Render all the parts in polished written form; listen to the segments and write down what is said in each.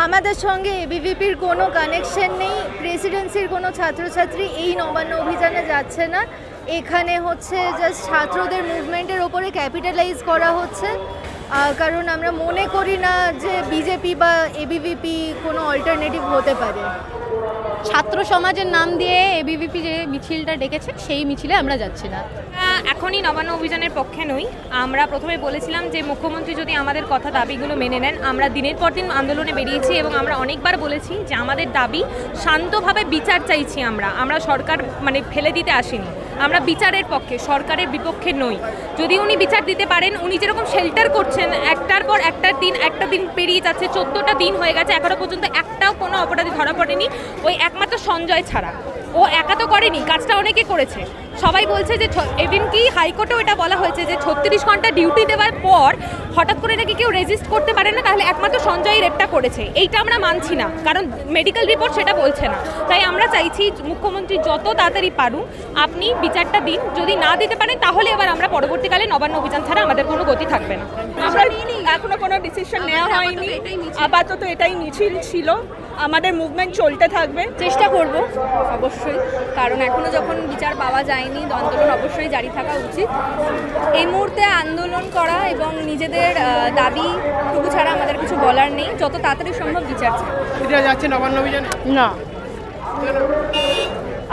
আমাদের সঙ্গে এবিভিপির কোনো কানেকশন নেই। প্রেসিডেন্সির কোনো ছাত্রছাত্রী এই নবান্ন অভিযানে যাচ্ছে না। এখানে হচ্ছে জাস্ট ছাত্রদের মুভমেন্টের ওপরে ক্যাপিটালাইজ করা হচ্ছে, কারণ আমরা মনে করি না যে বিজেপি বা এবিভিপি কোনো অল্টারনেটিভ হতে পারে। ছাত্র সমাজের নাম দিয়ে এবিভিপি যে মিছিলটা ডেকেছে সেই মিছিলে আমরা যাচ্ছি না। এখনই নবান্ন অভিযানের পক্ষে নই। আমরা প্রথমে বলেছিলাম যে মুখ্যমন্ত্রী যদি আমাদের কথা দাবিগুলো মেনে নেন। আমরা দিনের পর দিন আন্দোলনে বেরিয়েছি এবং আমরা অনেকবার বলেছি যে আমাদের দাবি শান্তভাবে বিচার চাইছি। আমরা সরকার ফেলে দিতে আসিনি। আমরা বিচারের পক্ষে, সরকারের বিপক্ষে নই। যদি উনি বিচার দিতে পারেন, উনি যেরকম শেল্টার করছেন একটার পর একটা দিন পেরিয়ে যাচ্ছে, 14টা দিন হয়ে গেছে, এখনো পর্যন্ত একটাও কোনো অপরাধী ধরা পড়েনি, ওই একমাত্র সঞ্জয় ছাড়া। ও একা তো করেনি, কাজটা অনেকে করেছে। সবাই বলছে যে এভিন কি হাইকোর্টেও এটা বলা হয়েছে যে 36 ঘন্টা ডিউটি দেওয়ার পর হঠাৎ করে নাকি কেউ রেজিস্ট করতে পারে না, তাহলে একমাত্র সঞ্জয় রেপটা করেছে। এইটা আমরা মানছি না, কারণ মেডিকেল রিপোর্ট সেটা বলছে না। তাই আমরা চাইছি মুখ্যমন্ত্রী যত তাড়াতাড়ি পারুন আপনি বিচারটা দিন। যদি না দিতে পারেন তাহলে এবার আমরা পরবর্তীকালে নবান্ন অভিযান ছাড়া আমাদের কোনো গতি থাকবে না। এখনো কোনো ডিসিশন নেওয়া হয়নি, আপাতত এটাই মিছিল ছিল। আমাদের মুভমেন্ট চলতে থাকবে, চেষ্টা করব অবশ্যই, কারণ এখনো যখন বিচার পাওয়া যায়নি আন্দোলন অবশ্যই জারি থাকা উচিত। এই মুহূর্তে আন্দোলন করা এবং নিজেদের দাবিটুকু ছাড়া আমাদের কিছু বলার নেই। যত তাড়াতাড়ি সম্ভব বিচার চাই। যাচ্ছে নবান্ন অভিযানে না,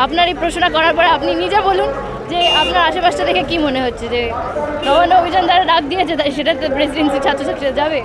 আপনার এই প্রশ্নটা করার পরে আপনি নিজে বলুন যে আপনার আশেপাশটা দেখে কি মনে হচ্ছে যে নবান্ন অভিযান যারা ডাক দিয়েছে সেটাতে প্রেসিডেন্সি ছাত্রছাত্রীরা যাবে?